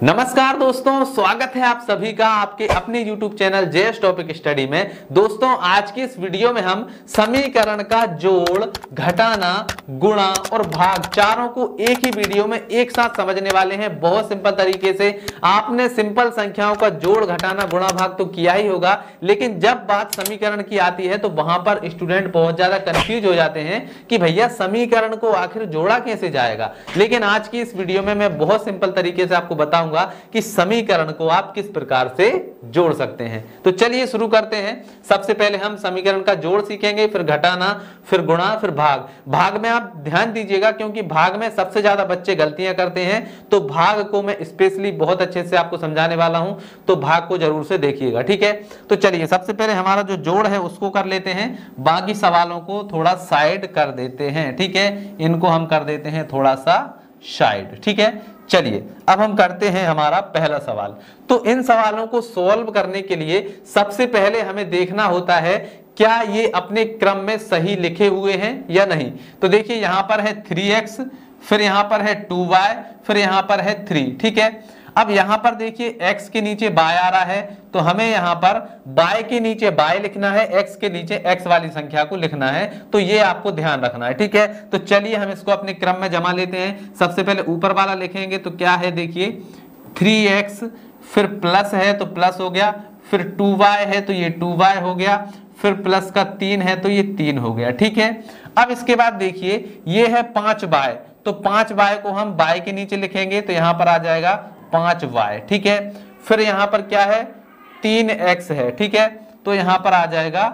नमस्कार दोस्तों, स्वागत है आप सभी का आपके अपने YouTube channel JS topic study में। दोस्तों, आज की इस वीडियो में हम समीकरण का जोड़, घटाना, गुणा और भाग चारों को एक ही वीडियो में एक साथ समझने वाले हैं। बहुत सिंपल तरीके से आपने सिंपल संख्याओं का जोड़, घटाना, गुणा, भाग तो किया ही होगा, लेकिन जब बात समीकरण की आती है तो वहां पर स्टूडेंट बहुत ज्यादा कंफ्यूज हो जाते हैं कि भैया समीकरण को आखिर जोड़ा कैसे जाएगा। लेकिन आज की इस वीडियो में मैं बहुत सिंपल तरीके से आपको बताऊंगा कि समीकरण को आप किस प्रकार से जोड़ सकते हैं। तो चलिए शुरू करते हैं। सबसे पहले हम समीकरण का जोड़ सीखेंगे, फिर घटाना, फिर गुणा, फिर भाग। भाग में आप ध्यान दीजिएगा क्योंकि भाग में सबसे ज्यादा बच्चे गलतियां करते हैं, तो भाग को मैं स्पेशली बहुत अच्छे से आपको समझाने वाला हूं, तो भाग को जरूर से देखिएगा, ठीक है। तो चलिए सबसे पहले हमारा जो जोड़ है उसको कर लेते हैं, बाकी सवालों को थोड़ा साइड कर देते हैं, ठीक है। इनको हम कर देते हैं थोड़ा सा साइड, ठीक है। चलिए अब हम करते हैं हमारा पहला सवाल। तो इन सवालों को सॉल्व करने के लिए सबसे पहले हमें देखना होता है क्या ये अपने क्रम में सही लिखे हुए हैं या नहीं। तो देखिए यहां पर है 3x, फिर यहां पर है 2y, फिर यहां पर है 3, ठीक है। अब यहां पर देखिए x के नीचे y आ रहा है, तो हमें यहां पर y के नीचे y लिखना है, x के नीचे x वाली संख्या को लिखना है, तो ये आपको ध्यान रखना है, ठीक है। तो चलिए हम इसको अपने क्रम में जमा लेते हैं। सबसे पहले ऊपर वाला लिखेंगे तो क्या है, देखिए 3x, फिर प्लस है तो प्लस हो गया, फिर 2y है तो ये 2y हो गया, फिर प्लस का 3 है तो ये 3 हो गया, ठीक है। अब इसके बाद देखिए ये है 5y, तो 5y को हम y के नीचे लिखेंगे तो यहां पर आ जाएगा 5y, ठीक है। फिर यहां पर क्या है, 3x है, ठीक है, तो यहां पर आ जाएगा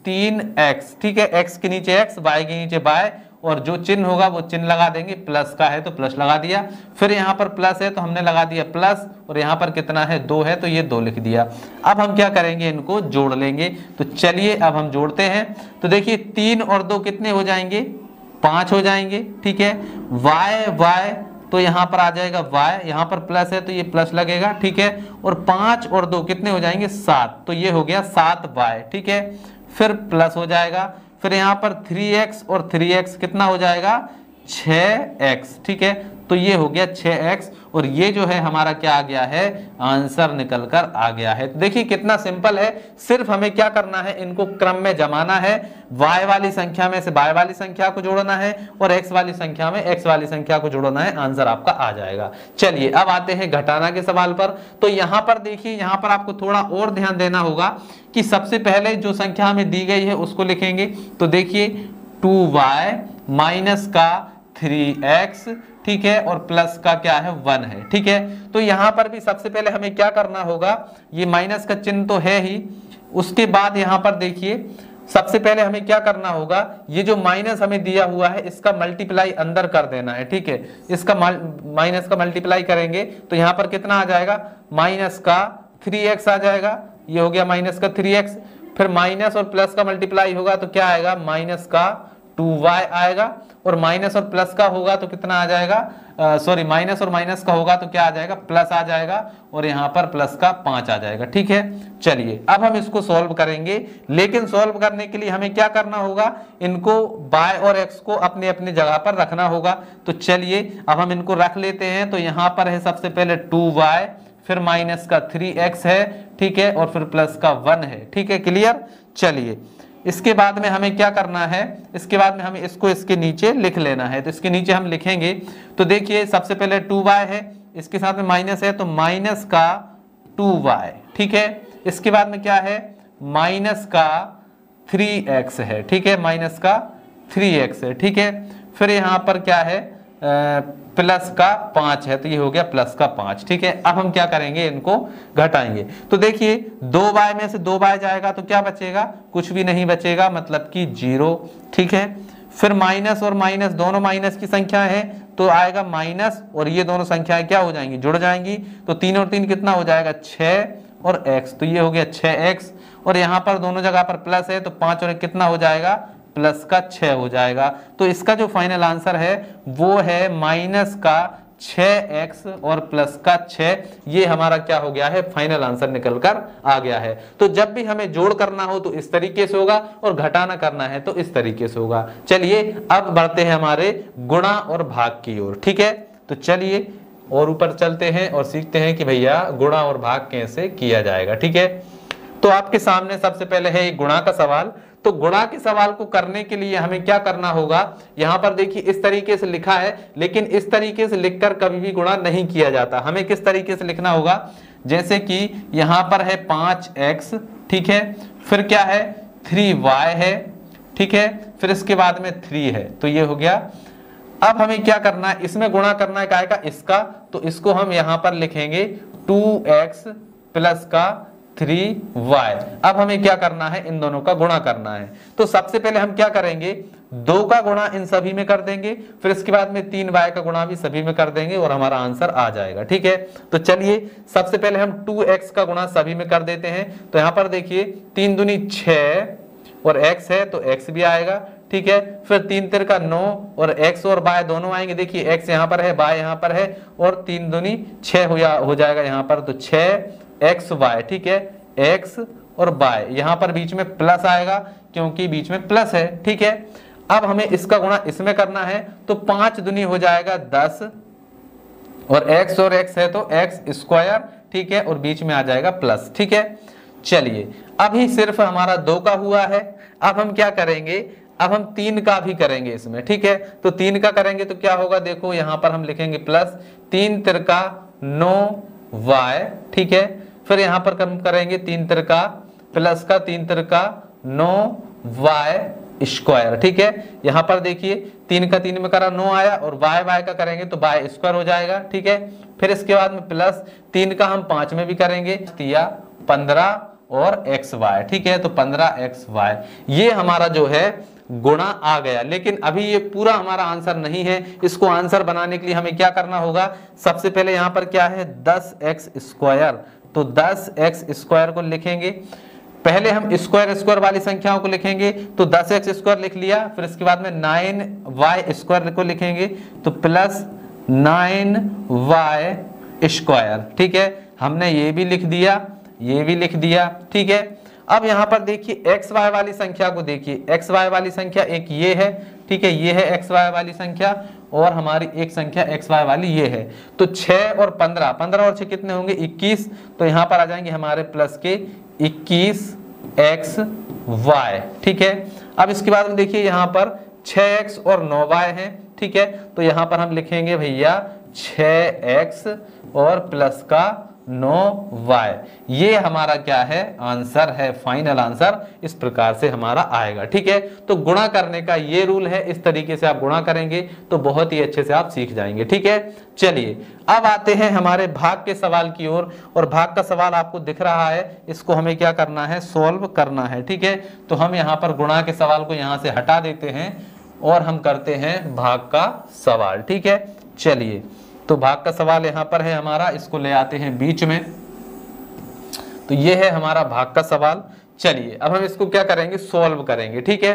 3x, ठीक है। x के नीचे x, y के नीचे y, और जो चिन्ह होगा वो चिन्ह लगा देंगे, प्लस का है तो प्लस लगा दिया, फिर यहाँ पर प्लस है तो हमने लगा दिया प्लस, और यहाँ पर कितना है 2 है तो ये 2 लिख दिया। अब हम क्या करेंगे, इनको जोड़ लेंगे। तो चलिए अब हम जोड़ते हैं। तो देखिए 3 और 2 कितने हो जाएंगे, 5 हो जाएंगे, ठीक है। y तो यहाँ पर आ जाएगा y, यहाँ पर प्लस है तो ये प्लस लगेगा, ठीक है। और 5 और 2 कितने हो जाएंगे, 7, तो ये हो गया 7y, ठीक है। फिर प्लस हो जाएगा, फिर यहाँ पर 3x और 3x कितना हो जाएगा, 6x, ठीक है। तो ये हो गया 6x, और ये जो है हमारा क्या आ गया है, आंसर निकल कर आ गया है। तो देखिए कितना सिंपल है, सिर्फ हमें क्या करना है, इनको क्रम में जमाना है, y वाली संख्या में से y वाली संख्या को जोड़ना है, और x वाली संख्या में x वाली संख्या को जोड़ना है, आंसर आपका आ जाएगा। चलिए अब आते हैं घटाना के सवाल पर। तो यहाँ पर देखिए, यहाँ पर आपको थोड़ा और ध्यान देना होगा कि सबसे पहले जो संख्या हमें दी गई है उसको लिखेंगे। तो देखिए 2y माइनस का 3x, ठीक है, और प्लस का क्या है 1 है, ठीक है। तो यहां पर भी सबसे पहले हमें क्या करना होगा, ये माइनस का चिन्ह तो है ही, उसके बाद यहां पर देखिए सबसे पहले हमें क्या करना होगा, ये जो माइनस हमें दिया हुआ है इसका मल्टीप्लाई अंदर कर देना है, ठीक है। इसका माइनस का मल्टीप्लाई करेंगे तो यहां पर कितना आ जाएगा, माइनस का 3x आ जाएगा, ये हो गया माइनस का 3x। फिर माइनस और प्लस का मल्टीप्लाई होगा तो क्या आएगा, माइनस का 2y आएगा, और माइनस और प्लस का होगा तो कितना आ जाएगा, सॉरी माइनस और माइनस का होगा तो क्या आ जाएगा, प्लस आ जाएगा, और यहाँ पर प्लस का 5 आ जाएगा, ठीक है। चलिए अब हम इसको सॉल्व करेंगे, लेकिन सॉल्व करने के लिए हमें क्या करना होगा, इनको y और x को अपने अपने जगह पर रखना होगा। तो चलिए अब हम इनको रख लेते हैं। तो यहाँ पर है सबसे पहले 2y, फिर माइनस का 3x है, ठीक है, और फिर प्लस का 1 है, ठीक है, क्लियर। चलिए इसके बाद में हमें क्या करना है, इसके बाद में हमें इसको इसके नीचे लिख लेना है। तो इसके नीचे हम लिखेंगे तो देखिए सबसे पहले 2y है, इसके साथ में माइनस है तो माइनस का 2y, ठीक है। इसके बाद में क्या है, माइनस का 3x है, ठीक है, माइनस का 3x है, ठीक है। फिर यहाँ पर क्या है, प्लस का 5 है, तो ये हो गया प्लस का 5, ठीक है। अब हम क्या करेंगे, इनको घटाएंगे। तो देखिए 2y में से 2y जाएगा तो क्या बचेगा, कुछ भी नहीं बचेगा, मतलब कि 0, ठीक है। फिर माइनस और माइनस दोनों माइनस की संख्या है तो आएगा माइनस, और ये दोनों संख्याएं क्या हो जाएंगी, जुड़ जाएंगी। तो 3 और 3 कितना हो जाएगा, 6 और x, तो ये हो गया 6x, और यहाँ पर दोनों जगह पर प्लस है तो 5 और 1 कितना हो जाएगा, प्लस का 6 हो जाएगा। तो इसका जो फाइनल आंसर है वो है माइनस का 6x और प्लस का 6, ये हमारा क्या हो गया है, फाइनल आंसर निकल कर आ गया है। तो जब भी हमें जोड़ करना हो तो इस तरीके से होगा और घटाना करना है तो इस तरीके से होगा। चलिए अब बढ़ते हैं हमारे गुणा और भाग की ओर, ठीक है। तो चलिए और ऊपर चलते हैं और सीखते हैं कि भैया गुणा और भाग कैसे किया जाएगा। ठीक है, तो आपके सामने सबसे पहले है गुणा का सवाल। तो गुणा के सवाल को करने के लिए हमें क्या करना होगा, यहां पर देखिए इस तरीके से लिखा है, लेकिन इस तरीके से लिखकर कभी भी गुणा नहीं किया जाता। हमें किस तरीके से लिखना होगा, जैसे कि यहां पर है 5x, ठीक है, फिर क्या है 3y है, ठीक है, फिर इसके बाद में 3 है, तो ये हो गया। अब हमें क्या करना है, इसमें गुणा करना है क्या आएगा इसका, तो इसको हम यहां पर लिखेंगे 2x प्लस का 3y। अब हमें क्या करना है, इन दोनों का गुणा करना है। तो सबसे पहले हम क्या करेंगे, 2 का गुणा इन सभी में कर देंगे, फिर इसके बाद में 3y का गुणा भी सभी में कर देंगे और हमारा आंसर आ जाएगा। ठीक है, तो चलिए सबसे पहले हम 2x का गुणा सभी में कर देते हैं। तो यहां पर देखिए 3 दूनी 6 और x है तो x भी आएगा। ठीक है, फिर 3 तिर का 9 और x और y दोनों आएंगे। देखिए x यहाँ पर है, y यहाँ पर है, और 3 दूनी 6 हो जाएगा यहाँ पर, तो 6xy। ठीक है, x और y यहाँ पर बीच में प्लस आएगा क्योंकि बीच में प्लस है। ठीक है, अब हमें इसका गुणा इसमें करना है, तो 5 दूनी हो जाएगा 10 और x है तो x स्क्वायर। ठीक है, और बीच में आ जाएगा प्लस। ठीक है, चलिए अभी सिर्फ हमारा 2 का हुआ है। अब हम क्या करेंगे, अब हम 3 का भी करेंगे इसमें। ठीक है, तो 3 का करेंगे तो क्या होगा, देखो यहां पर हम लिखेंगे प्लस 3 तिरका 9y। ठीक है, फिर यहां पर हम करेंगे 3 तिरका प्लस का 3 तिरका 9y स्क्वायर। ठीक है, यहां पर देखिए 3 का 3 में करा 9 आया, और y का करेंगे तो y स्क्वायर हो जाएगा। ठीक है, फिर इसके बाद में प्लस 3 का हम 5 में भी करेंगे, 15 और xy। ठीक है, तो 15xy ये हमारा जो है गुणा आ गया। लेकिन अभी ये पूरा हमारा आंसर नहीं है। इसको आंसर बनाने के लिए हमें क्या करना होगा, सबसे पहले यहां पर क्या है 10x स्क्वायर, तो 10x स्क्वायर को लिखेंगे। पहले हम स्क्वायर वाली संख्याओं को लिखेंगे, तो 10x स्क्वायर लिख लिया, फिर इसके बाद में 9y स्क्वायर को लिखेंगे, तो प्लस 9y स्क्वायर। ठीक है, हमने ये भी लिख दिया, ये भी लिख दिया। ठीक है, अब यहां पर देखिए xy वाली संख्या को देखिए, xy वाली संख्या एक ये है। ठीक है, ये है xy वाली संख्या, और हमारी एक संख्या xy वाली ये है। तो 6 और 15, 15 और 6 कितने होंगे 21, तो यहां पर आ जाएंगे हमारे प्लस के 21xy। ठीक है, अब इसके बाद में देखिए यहां पर 6x और 9y है। ठीक है, तो यहां पर हम लिखेंगे भैया 6x और प्लस का 9y। ये हमारा क्या है, आंसर है, फाइनल आंसर इस प्रकार से हमारा आएगा। ठीक है, तो गुणा करने का ये रूल है, इस तरीके से आप गुणा करेंगे तो बहुत ही अच्छे से आप सीख जाएंगे। ठीक है, चलिए अब आते हैं हमारे भाग के सवाल की ओर। और भाग का सवाल आपको दिख रहा है, इसको हमें क्या करना है, सोल्व करना है। ठीक है, तो हम यहाँ पर गुणा के सवाल को यहाँ से हटा देते हैं और हम करते हैं भाग का सवाल। ठीक है, चलिए तो भाग का सवाल यहां पर है हमारा, इसको ले आते हैं बीच में। तो ये है हमारा भाग का सवाल। चलिए अब हम इसको क्या करेंगे, सोल्व करेंगे। ठीक है,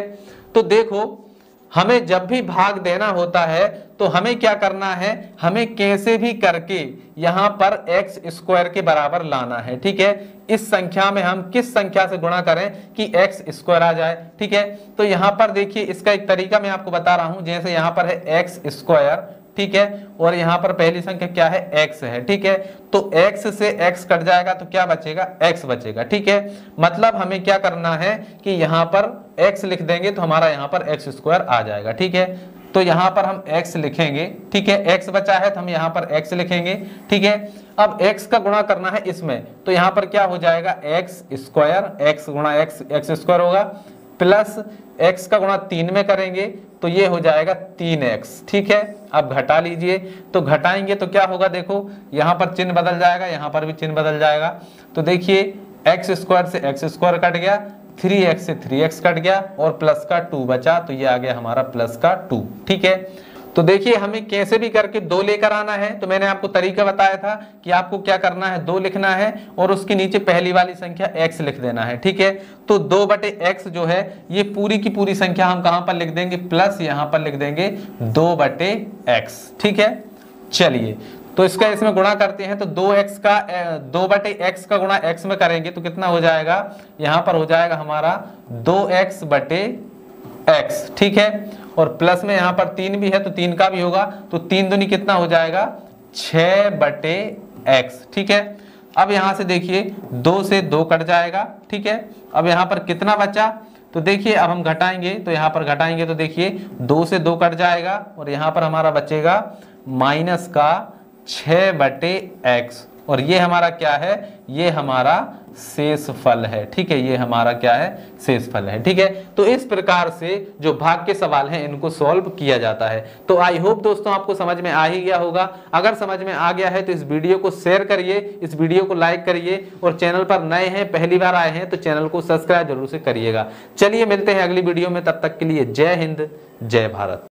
तो देखो हमें जब भी भाग देना होता है तो हमें क्या करना है, हमें कैसे भी करके यहां पर x स्क्वायर के बराबर लाना है। ठीक है, इस संख्या में हम किस संख्या से गुणा करें कि x स्क्वायर आ जाए। ठीक है, तो यहां पर देखिए इसका एक तरीका मैं आपको बता रहा हूं, जैसे यहां पर है x स्क्वायर। ठीक है, और यहां पर पहली संख्या क्या है, x है। ठीक है, तो x से x कट जाएगा तो क्या बचेगा, x बचेगा। ठीक है, मतलब हमें क्या करना है कि यहां पर x लिख देंगे तो हमारा यहां पर x स्क्वायर आ जाएगा। ठीक है, तो यहां पर हम x लिखेंगे। ठीक है, x बचा है तो हम यहां पर x लिखेंगे। ठीक है, अब x का गुणा करना है इसमें, तो यहां पर क्या हो जाएगा, x स्क्वायर, x गुणा x स्क्वायर होगा, प्लस x का गुणा 3 में करेंगे तो ये हो जाएगा 3x। ठीक है, अब घटा लीजिए, तो घटाएंगे तो क्या होगा, देखो यहां पर चिन्ह बदल जाएगा, यहां पर भी चिन्ह बदल जाएगा। तो देखिए x स्क्वायर से x स्क्वायर कट गया, 3x से 3x कट गया, और प्लस का 2 बचा, तो ये आ गया हमारा प्लस का 2। ठीक है, तो देखिए हमें कैसे भी करके 2 लेकर आना है। तो मैंने आपको तरीका बताया था कि आपको क्या करना है, 2 लिखना है और उसके नीचे पहली वाली संख्या x लिख देना है। ठीक है, तो 2/x जो है ये पूरी की पूरी संख्या हम कहां पर लिख देंगे, प्लस यहां पर लिख देंगे 2/x। ठीक है, चलिए तो इसका इसमें गुणा करते हैं, तो 2x का 2/x का गुणा x में करेंगे तो कितना हो जाएगा, यहां पर हो जाएगा हमारा 2x/x। ठीक है, और प्लस में यहां पर 3 भी है तो 3 का भी होगा, तो 3 दूनी कितना हो जाएगा 6/x, ठीक है। अब यहां से देखिए 2 से 2 कट जाएगा, ठीक है। अब यहां पर कितना बचा, तो देखिए अब हम घटाएंगे, तो यहां पर घटाएंगे तो देखिए 2 से 2 कट जाएगा और यहां पर हमारा बचेगा माइनस का 6/x, और ये हमारा क्या है, ये हमारा शेषफल है, ठीक है। ये हमारा क्या है, शेषफल है, ठीक है। तो इस प्रकार से जो भाग के सवाल हैं इनको सॉल्व किया जाता है। तो आई होप दोस्तों आपको समझ में आ ही गया होगा। अगर समझ में आ गया है तो इस वीडियो को शेयर करिए, इस वीडियो को लाइक करिए, और चैनल पर नए हैं, पहली बार आए हैं तो चैनल को सब्सक्राइब जरूर से करिएगा। चलिए मिलते हैं अगली वीडियो में, तब तक के लिए जय हिंद, जय भारत।